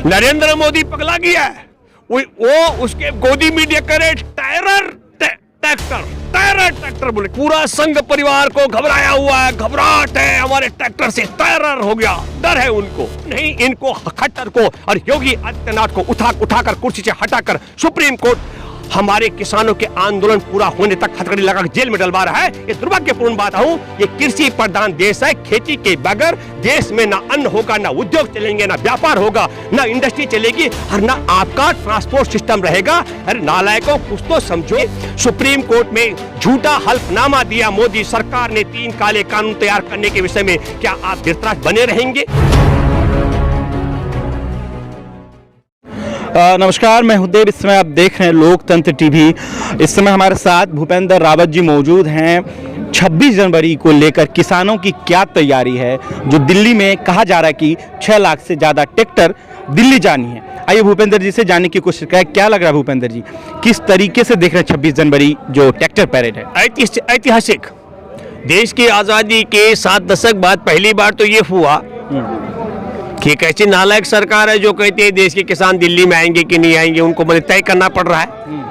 नरेंद्र मोदी पगला गया है। वो उसके गोदी में करे टायरर ट्रैक्टर बोले। पूरा संघ परिवार को घबराया हुआ है, घबराहट है, हमारे ट्रैक्टर से टायरर हो गया, डर है उनको। नहीं, इनको खट्टर को और योगी आदित्यनाथ को उठाकर कुर्सी से हटाकर सुप्रीम कोर्ट हमारे किसानों के आंदोलन पूरा होने तक हथकड़ी लगा जेल में डलवा रहा है। ये दुर्भाग्यपूर्ण बात हूं। ये कृषि प्रधान देश है। खेती के बगैर देश में ना अन्न होगा, ना उद्योग चलेंगे, ना व्यापार होगा, ना इंडस्ट्री चलेगी और ना आपका ट्रांसपोर्ट सिस्टम रहेगा। अरे नालायकों, कुछ तो समझो। सुप्रीम कोर्ट में झूठा हल्फनामा दिया मोदी सरकार ने 3 काले कानून तैयार करने के विषय में। क्या आप धृतराष्ट्र बने रहेंगे? नमस्कार, मैं हूं देव। इस समय आप देख रहे हैं लोकतंत्र टीवी। इस समय हमारे साथ भूपेंद्र रावत जी मौजूद हैं। 26 जनवरी को लेकर किसानों की क्या तैयारी है, जो दिल्ली में कहा जा रहा है कि 6 लाख से ज़्यादा ट्रैक्टर दिल्ली जानी है। आइए भूपेंद्र जी से जानने की कोशिश करें, क्या लग रहा है भूपेंद्र जी, किस तरीके से देख रहे हैं 26 जनवरी जो ट्रैक्टर पैरेड है? ऐतिहासिक। देश की आज़ादी के 7 दशक बाद पहली बार तो ये हुआ कि एक ऐसी नालायक सरकार है जो कहती है देश के किसान दिल्ली में आएंगे कि नहीं आएंगे, उनको मुझे तय करना पड़ रहा है।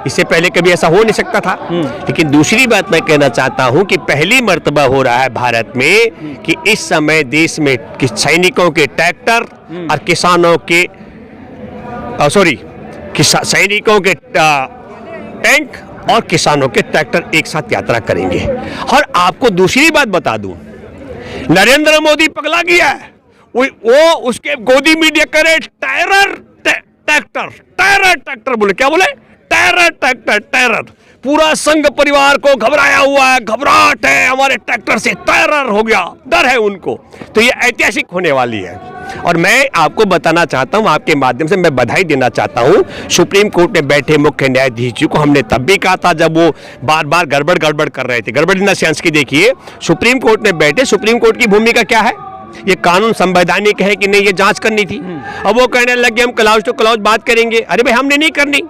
इससे पहले कभी ऐसा हो नहीं सकता था। लेकिन दूसरी बात मैं कहना चाहता हूं कि पहली मर्तबा हो रहा है भारत में कि इस समय देश में सैनिकों के ट्रैक्टर और किसानों के सैनिकों के टैंक और किसानों के ट्रैक्टर एक साथ यात्रा करेंगे। और आपको दूसरी बात बता दूं, नरेंद्र मोदी पगला गया है। वो उसके गोदी में करे ट्रैक्टर बोले। क्या बोले? टायरर। पूरा संघ परिवार को घबराया हुआ है, घबराहट है, हमारे ट्रैक्टर से टायरर हो गया, डर है उनको। तो ये ऐतिहासिक होने वाली है। और मैं आपको बताना चाहता हूं, आपके माध्यम से मैं बधाई देना चाहता हूं सुप्रीम कोर्ट में बैठे मुख्य न्यायाधीश जी को। हमने तब भी कहा था जब वो बार बार गड़बड़ कर रहे थे। गड़बड़ इन द सेंस की देखिए, सुप्रीम कोर्ट में बैठे, सुप्रीम कोर्ट की भूमिका क्या है? ये कानून संवैधानिक है कि नहीं, ये जांच करनी थी। अब वो कहने लगे हम क्लॉज टू क्लॉज बात करेंगे। अरे भाई, हमने नहीं करनी।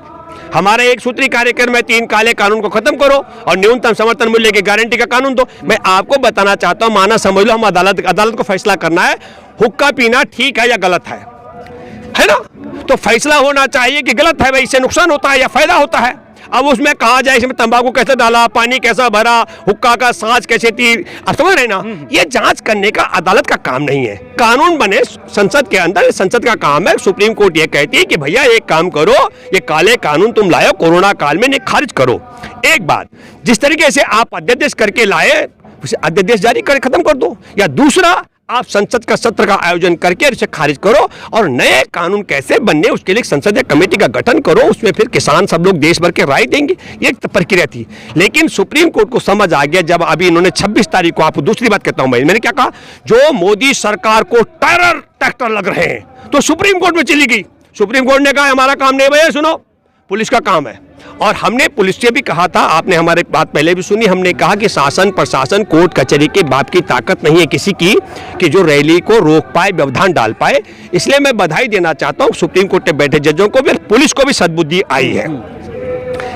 हमारा एक सूत्री कार्यक्रम है, 3 काले कानून को खत्म करो और न्यूनतम समर्थन मूल्य की गारंटी का कानून दो। मैं आपको बताना चाहता हूं, माना समझ लो, हम अदालत को फैसला करना है हुक्का पीना ठीक है या गलत है ना? तो फैसला होना चाहिए कि गलत है भाई, इससे नुकसान होता है या फायदा होता है। अब उसमें कहा जाए इसमें तंबाकू कैसे डाला, पानी कैसा भरा, हुक्का का सांच कैसे थी, आप समझ रहे ना? ये जांच करने का अदालत का काम नहीं है। कानून बने संसद के अंदर, संसद का काम है। सुप्रीम कोर्ट ये कहती है कि भैया एक काम करो, ये काले कानून तुम लाए कोरोना काल में, इन्हें खारिज करो। एक बात, जिस तरीके से आप अध्यादेश करके लाए उसे अध्यादेश जारी कर खत्म कर दो, या दूसरा आप संसद का सत्र का आयोजन करके इसे खारिज करो और नए कानून कैसे बनने उसके लिए संसदीय कमेटी का गठन करो। उसमें फिर किसान सब लोग देश भर के राय देंगे। ये प्रक्रिया थी। लेकिन सुप्रीम कोर्ट को समझ आ गया जब अभी इन्होंने 26 तारीख को, आपको दूसरी बात कहता हूं मैंने क्या कहा, जो मोदी सरकार को ट्रैक्टर लग रहे हैं तो सुप्रीम कोर्ट में चली गई। सुप्रीम कोर्ट ने कहा हमारा काम नहीं भैया, सुनो, पुलिस का काम है। और हमने पुलिस से भी कहा था, आपने हमारी बात पहले भी सुनी, हमने कहा कि शासन प्रशासन कोर्ट कचहरी के बाप की ताकत नहीं है किसी की कि जो रैली को रोक पाए, व्यवधान डाल पाए। इसलिए मैं बधाई देना चाहता हूं सुप्रीम कोर्ट में बैठे जजों को भी, पुलिस को भी सद्बुद्धि आई है।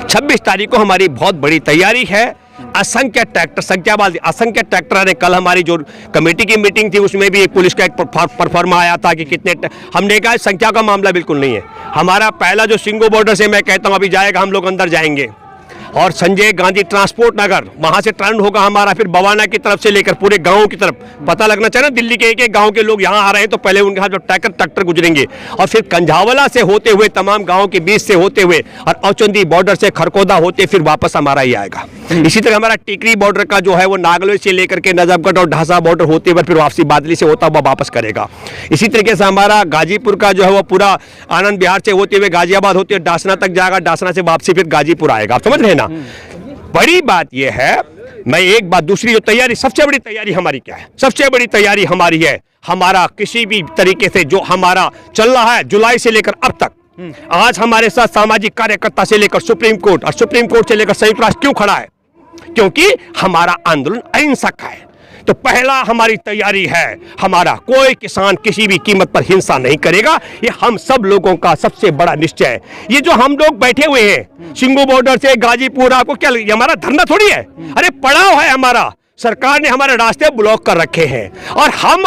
26 तारीख को हमारी बहुत बड़ी तैयारी है। असंख्य ट्रैक्टर ने, कल हमारी जो कमेटी की मीटिंग थी उसमें भी एक पुलिस का एक परफॉर्मा आया था कि कितने, हमने कहा संख्या का मामला बिल्कुल नहीं है। हमारा पहला जो सिंगो बॉर्डर से मैं कहता हूं अभी जाएगा, हम लोग अंदर जाएंगे और संजय गांधी ट्रांसपोर्ट नगर वहां से टर्न होगा हमारा, फिर बवाना की तरफ से लेकर पूरे गांव की तरफ। पता लगना चाहिए ना, दिल्ली के एक गांव के लोग यहां आ रहे हैं तो पहले उनके हाथ ट्रैक्टर गुजरेंगे और फिर कंझावला से होते हुए तमाम गांव के बीच से होते हुए और औचंदी बॉर्डर से खरकोदा होते फिर वापस हमारा ही आएगा। इसी तरह हमारा टिकरी बॉर्डर का जो है वो नागलोई से लेकर के नजफगढ़ और ढासा बॉर्डर होते हुए फिर वापसी बादली से होता हुआ वापस करेगा। इसी तरीके से हमारा गाजीपुर का जो है वो पूरा आनंद विहार से होते हुए गाजियाबाद होते हुए डासना तक जाएगा, डासना से वापसी फिर गाजीपुर आएगा। आप समझ रहे हैं ना? बड़ी बात यह है, मैं एक बात, दूसरी जो तैयारी, सबसे बड़ी तैयारी हमारी क्या है? सबसे बड़ी तैयारी हमारी है, हमारा किसी भी तरीके से जो हमारा चल रहा है जुलाई से लेकर अब तक, आज हमारे साथ सामाजिक कार्यकर्ता से लेकर सुप्रीम कोर्ट और सुप्रीम कोर्ट से लेकर संयुक्त राष्ट्र क्यों खड़ा है? क्योंकि हमारा आंदोलन अहिंसक है। तो पहला हमारी तैयारी है, हमारा कोई किसान किसी भी कीमत पर हिंसा नहीं करेगा। ये हम सब लोगों का सबसे बड़ा निश्चय है। ये जो हम लोग बैठे हुए हैं सिंगू बॉर्डर से गाजीपुर, आपको क्या, ये हमारा धरना थोड़ी है, अरे पड़ाव है हमारा। सरकार ने हमारे रास्ते ब्लॉक कर रखे हैं और हम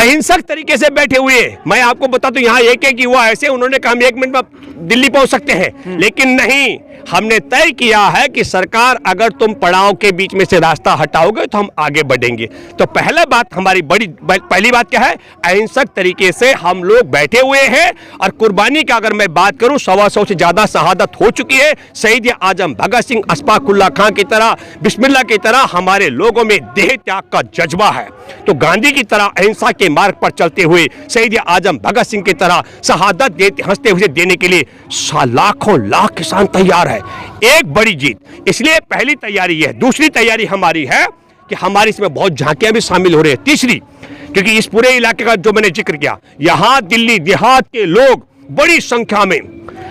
अहिंसक तरीके से बैठे हुए। मैं आपको बता दूं, यहाँ एक ही हुआ ऐसे, उन्होंने कहा हम 1 मिनट में दिल्ली पहुंच सकते हैं, लेकिन नहीं, हमने तय किया है कि सरकार अगर तुम पड़ाव के बीच में से रास्ता हटाओगे तो हम आगे बढ़ेंगे। तो पहला बात हमारी पहली बात क्या है, अहिंसक तरीके से हम लोग बैठे हुए हैं। और कुर्बानी का अगर मैं बात करूं, 125 से ज्यादा शहादत हो चुकी है। शहीद आजम भगत सिंह, अशफाकुल्ला खां की तरह, बिस्मिल्लाह की तरह हमारे लोगों में देह त्याग का जज्बा है। तो गांधी की तरह अहिंसा के मार्ग पर चलते हुए शहीद आजम भगत सिंह की तरह शहादत देते हंसते हुए देने के लिए लाखों लाख किसान तैयार है। एक बड़ी जीत। इसलिए पहली तैयारी है। दूसरी तैयारी हमारी है कि हमारी इसमें बहुत झांकियां भी शामिल हो रही है। तीसरी, क्योंकि इस पूरे इलाके का जो मैंने जिक्र किया, यहां दिल्ली देहात के लोग बड़ी संख्या में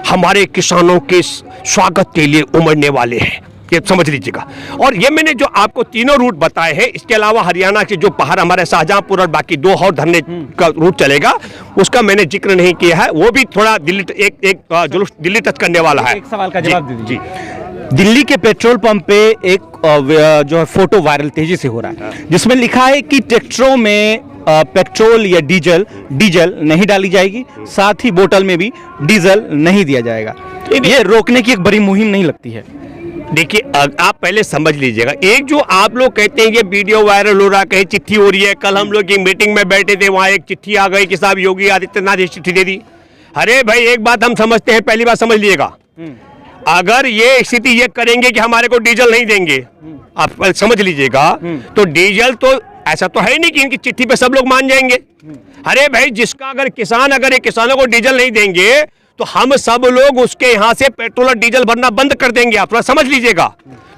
हमारे किसानों के स्वागत के लिए उमड़ने वाले हैं, ये समझ लीजिएगा। और ये मैंने जो आपको तीनों रूट बताए हैं, इसके अलावा हरियाणा के जो पहाड़ हमारे शाहजहांपुर और बाकी 2 और धरने का रूट चलेगा, उसका मैंने जिक्र नहीं किया है। वो भी थोड़ा दिल्ली एक जुलूस दिल्ली टच करने वाला है। एक सवाल का जवाब दे दीजिए। जी। दिल्ली के पेट्रोल पंप पे एक जो है फोटो वायरल तेजी से हो रहा है, जिसमें लिखा है कि ट्रैक्टरों में पेट्रोल या डीजल नहीं डाली जाएगी, साथ ही बोतल में भी डीजल नहीं दिया जाएगा। ये रोकने की एक बड़ी मुहिम नहीं लगती है? देखिए, आप पहले समझ लीजिएगा, एक जो आप लोग कहते हैं ये वीडियो वायरल हो रहा, कहीं चिट्ठी हो रही है। कल हम लोग की मीटिंग में बैठे थे, वहां एक चिट्ठी आ गई कि साहब योगी आदित्यनाथ ने चिट्ठी दे दी। अरे भाई, एक बात हम समझते हैं, पहली बात समझ लीजिएगा, अगर ये स्थिति ये करेंगे कि हमारे को डीजल नहीं देंगे, आप समझ लीजिएगा, तो डीजल तो ऐसा तो है नहीं कि इनकी चिट्ठी पे सब लोग मान जाएंगे। अरे भाई, जिसका अगर ये किसानों को डीजल नहीं देंगे तो हम सब लोग उसके यहाँ से पेट्रोल और डीजल भरना बंद कर देंगे। आप थोड़ा समझ लीजिएगा।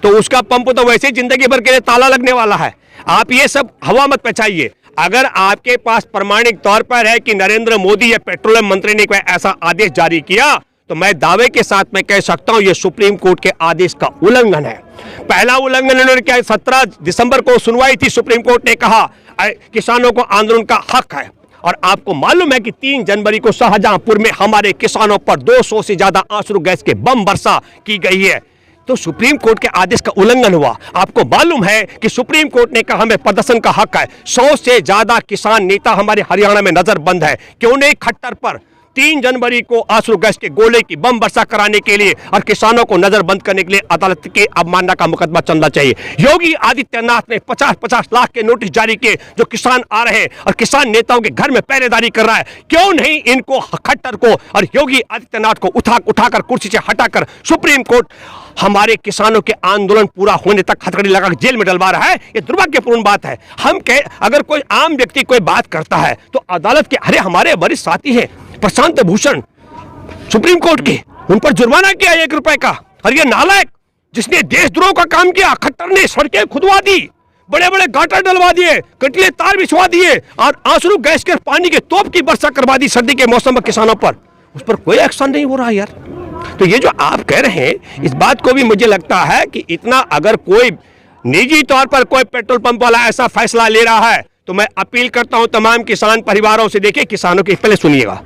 तो उसका पंप तो वैसे ही जिंदगी भर के लिए ताला लगने वाला है। आप ये सब हवा मत पचाइए। अगर आपके पास प्रमाणिक तौर पर है कि नरेंद्र मोदी या पेट्रोलियम मंत्री ने कोई ऐसा आदेश जारी किया, तो मैं दावे के साथ मैं कह सकता हूं ये सुप्रीम कोर्ट के आदेश का उल्लंघन है। पहला उल्लंघन उन्होंने क्या, 17 दिसंबर को सुनवाई थी, सुप्रीम कोर्ट ने कहा किसानों को आंदोलन का हक है। और आपको मालूम है कि 3 जनवरी को शाहजहांपुर में हमारे किसानों पर 200 से ज्यादा आंसू गैस के बम वर्षा की गई है। तो सुप्रीम कोर्ट के आदेश का उल्लंघन हुआ। आपको मालूम है कि सुप्रीम कोर्ट ने कहा हमें प्रदर्शन का हक है। 100 से ज्यादा किसान नेता हमारे हरियाणा में नजरबंद है। क्यों नहीं? खट्टर पर 3 जनवरी को आंसू गैस के गोले की बम वर्षा कराने के लिए और किसानों को नजरबंद करने के लिए अदालत के अवमानना का मुकदमा चलना चाहिए। योगी आदित्यनाथ ने 50-50 लाख के नोटिस जारी किए, जो किसान आ रहे हैं और किसान नेताओं के घर में पहरेदारी कर रहा है। क्यों नहीं इनको, खट्टर को और योगी आदित्यनाथ को उठाकर कुर्सी से हटाकर सुप्रीम कोर्ट हमारे किसानों के आंदोलन पूरा होने तक हथकड़ी लगाकर जेल में डलवा रहा है? ये दुर्भाग्यपूर्ण बात है। अगर कोई आम व्यक्ति कोई बात करता है तो अदालत के, अरे हमारे वरिष्ठ साथी हैं प्रशांत भूषण सुप्रीम कोर्ट के, उन पर जुर्माना किया 1 रुपए का। और ये नालायक जिसने देशद्रोह का काम किया, खट्टर ने सड़कें खुदवा दी, बड़े बड़े गाटर डलवा दिए, कटीले तार बिछवा दिए और आंसू गैस के पानी के तोप की वर्षा करवा दी सर्दी के मौसम में किसानों पर। उस पर कोई एक्शन नहीं हो रहा यार। तो ये जो आप कह रहे हैं, इस बात को भी मुझे लगता है कि इतना अगर कोई निजी तौर पर कोई पेट्रोल पंप वाला ऐसा फैसला ले रहा है, तो मैं अपील करता हूं तमाम किसान परिवारों से, देखिए किसानों की, पहले सुनिएगा,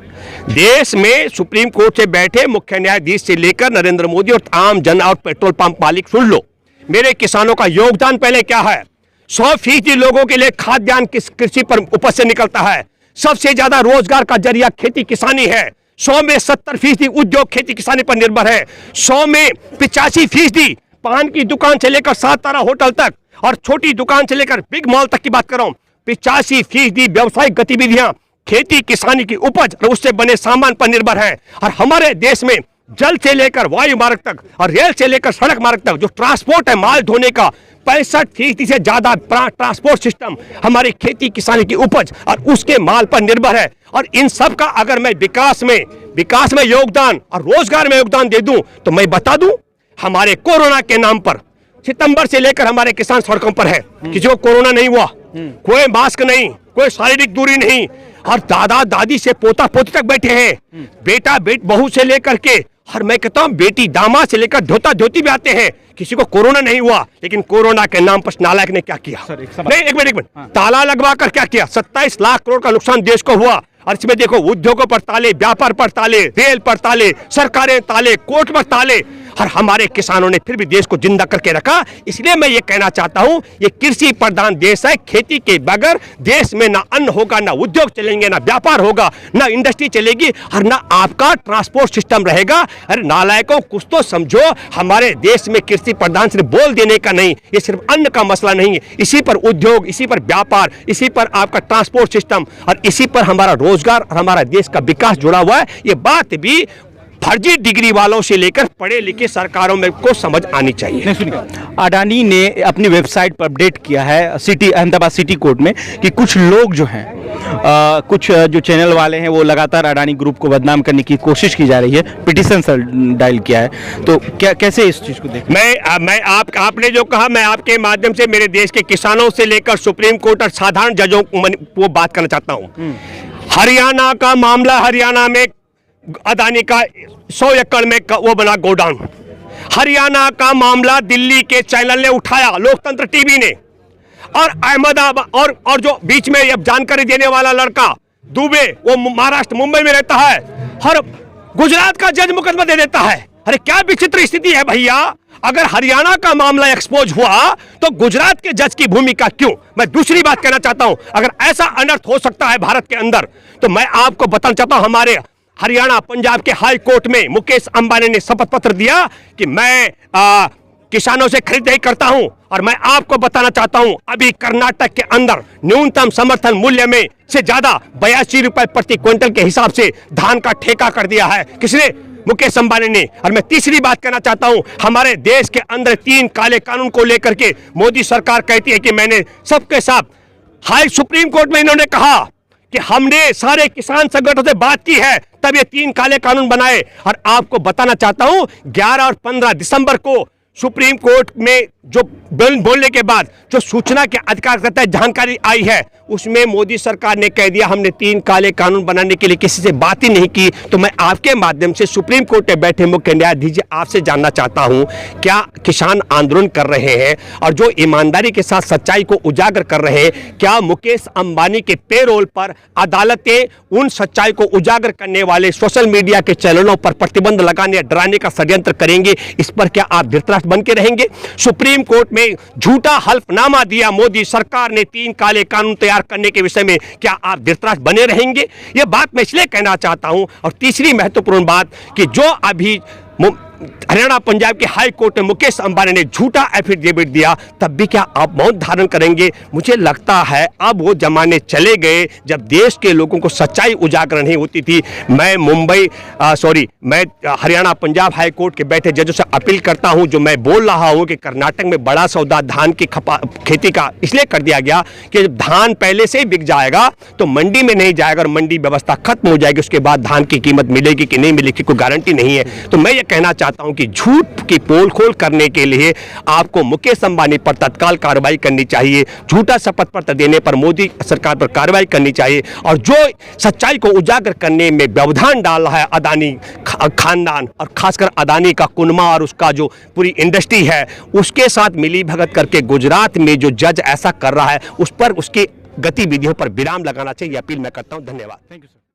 देश में सुप्रीम कोर्ट से बैठे मुख्य न्यायाधीश से लेकर नरेंद्र मोदी और आम जन और पेट्रोल पंप मालिक, सुन लो, मेरे किसानों का योगदान पहले क्या है। 100% लोगों के लिए खाद्यान्न कृषि पर उपज से निकलता है। सबसे ज्यादा रोजगार का जरिया खेती किसानी है। 100 में 70% उद्योग खेती किसानी पर निर्भर है। 100 में 85% पान की दुकान से लेकर 7 तारा होटल तक और छोटी दुकान से लेकर बिग मॉल तक की बात कर रहा हूं, 85% व्यवसायिक गतिविधियां खेती किसानी की उपज और उससे बने सामान पर निर्भर है। और हमारे देश में जल से लेकर वायु मार्ग तक और रेल से लेकर सड़क मार्ग तक जो ट्रांसपोर्ट है माल ढोने का, 65% से ज्यादा ट्रांसपोर्ट सिस्टम हमारी खेती किसानी की उपज और उसके माल पर निर्भर है। और इन सब का अगर मैं विकास में योगदान और रोजगार में योगदान दे दूं, तो मैं बता दूं, हमारे कोरोना के नाम पर सितंबर से लेकर हमारे किसान सड़कों पर है। किसी को कोरोना नहीं हुआ, कोई मास्क नहीं, कोई शारीरिक दूरी नहीं, और दादा दादी से पोता पोती तक बैठे हैं, बेटा बहू से लेकर के, और मैं कहता हूं बेटी दामाद से लेकर धोता धोती भी आते हैं। किसी को कोरोना नहीं हुआ, लेकिन कोरोना के नाम पर नालायक ने क्या किया? नहीं, एक मिनट, ताला लगवा कर क्या किया? 27 लाख करोड़ का नुकसान देश को हुआ। और इसमें देखो, उद्योगों पर ताले, व्यापार पर ताले, रेल पर ताले, सरकारें ताले, कोर्ट पर ताले, और हमारे किसानों ने फिर भी देश को जिंदा करके रखा। इसलिए मैं ये कहना चाहता हूं, ये कृषि प्रधान देश है, खेती के बगैर देश में ना अन्न होगा, ना उद्योग चलेंगे, ना व्यापार होगा, ना इंडस्ट्री चलेगी और ना आपका ट्रांसपोर्ट सिस्टम रहेगा। अरे नालायकों, कुछ तो समझो, हमारे देश में कृषि प्रधान सिर्फ बोल देने का नहीं, ये सिर्फ अन्न का मसला नहीं है, इसी पर उद्योग, इसी पर व्यापार, इसी पर आपका ट्रांसपोर्ट सिस्टम और इसी पर हमारा रोजगार और हमारा देश का विकास जुड़ा हुआ है। ये बात भी फर्जी डिग्री वालों से लेकर पढ़े लिखे सरकारों में को समझ आनी चाहिए। अडानी ने अपनी वेबसाइट पर अपडेट किया है सिटी अहमदाबाद सिटी कोर्ट में कि कुछ लोग जो हैं कुछ जो चैनल वाले हैं वो लगातार अडानी ग्रुप को बदनाम करने की कोशिश की जा रही है, पिटीशन डायल किया है, तो क्या कैसे इस चीज़ को देखें? मैं आपने जो कहा, मैं आपके माध्यम से मेरे देश के किसानों से लेकर सुप्रीम कोर्ट और साधारण जजों को बात करना चाहता हूँ। हरियाणा का मामला, हरियाणा में अदानी का 100 एकड़ में वो बना गोडाउन। हरियाणा का मामला दिल्ली के चैनल ने उठाया, लोकतंत्र टीवी ने, और अहमदाबाद और जो बीच में ये जानकारी देने वाला लड़का दुबे, वो महाराष्ट्र मुंबई में रहता है और गुजरात का जज मुकदमा दे देता है। अरे क्या विचित्र स्थिति है भैया। अगर हरियाणा का मामला एक्सपोज हुआ तो गुजरात के जज की भूमिका क्यों? मैं दूसरी बात कहना चाहता हूं, अगर ऐसा अनर्थ हो सकता है भारत के अंदर तो मैं आपको बताना चाहता हूं, हमारे हरियाणा पंजाब के हाई कोर्ट में मुकेश अंबानी ने शपथ पत्र दिया कि मैं किसानों से खरीदारी करता हूं। और मैं आपको बताना चाहता हूं, अभी कर्नाटक के अंदर न्यूनतम समर्थन मूल्य में से ज्यादा 82 रुपए प्रति क्विंटल के हिसाब से धान का ठेका कर दिया है। किसने? मुकेश अंबानी ने। और मैं तीसरी बात कहना चाहता हूं, हमारे देश के अंदर 3 काले कानून को लेकर के मोदी सरकार कहती है कि मैंने सबके साथ हाई सुप्रीम कोर्ट में इन्होंने कहा कि हमने सारे किसान संगठनों से बात की है, तब ये 3 काले कानून बनाए। और आपको बताना चाहता हूं, 11 और 15 दिसंबर को सुप्रीम कोर्ट में जो बोलने के बाद जो सूचना के अधिकार करता है जानकारी आई है, उसमें मोदी सरकार ने कह दिया हमने 3 काले कानून बनाने के लिए किसी से बात ही नहीं की। तो मैं आपके माध्यम से सुप्रीम कोर्ट में बैठे मुख्य न्यायाधीश जी आपसे जानना चाहता हूं, क्या किसान आंदोलन कर रहे हैं और जो ईमानदारी के साथ सच्चाई को उजागर कर रहे हैं, क्या मुकेश अंबानी के पेरोल पर अदालतें उन सच्चाई को उजागर करने वाले सोशल मीडिया के चैनलों पर प्रतिबंध लगाने या डराने का षड्यंत्र करेंगे? इस पर क्या आप धृतराष्ट्र बन के रहेंगे? सुप्रीम कोर्ट में झूठा हल्फनामा दिया मोदी सरकार ने 3 काले कानून तैयार करने के विषय में, क्या आप धृतराष्ट्र बने रहेंगे? यह बात मैं इसलिए कहना चाहता हूं। और तीसरी महत्वपूर्ण बात कि जो अभी हरियाणा पंजाब के हाई कोर्ट में मुकेश अंबानी ने झूठा एफिडेविट दिया, तब भी क्या आप मौन धारण करेंगे? मुझे लगता है अब वो जमाने चले गए जब देश के लोगों को सच्चाई उजागर नहीं होती थी। मैं मैं हरियाणा पंजाब हाई कोर्ट के बैठे जजों से अपील करता हूं, जो मैं बोल रहा हूं कि कर्नाटक में बड़ा सौदा धान की खेती का इसलिए कर दिया गया कि जब धान पहले से ही बिक जाएगा तो मंडी में नहीं जाएगा और मंडी व्यवस्था खत्म हो जाएगी, उसके बाद धान की कीमत मिलेगी कि नहीं मिलेगी कोई गारंटी नहीं है। तो मैं ये कहना चाहता हूं कि झूठ की पोल खोल करने के लिए आपको मुकेश अंबानी पर तत्काल कार्रवाई करनी चाहिए, झूठा शपथ पत्र देने पर मोदी सरकार पर कार्रवाई करनी चाहिए, और जो सच्चाई को उजागर करने में व्यवधान डाल रहा है अदानी खानदान और खासकर अदानी का कुनमा और उसका जो पूरी इंडस्ट्री है, उसके साथ मिली भगत करके गुजरात में जो जज ऐसा कर रहा है उस पर उसकी गतिविधियों पर विराम लगाना चाहिए, अपील मैं करता हूं। धन्यवाद। Thank you sir.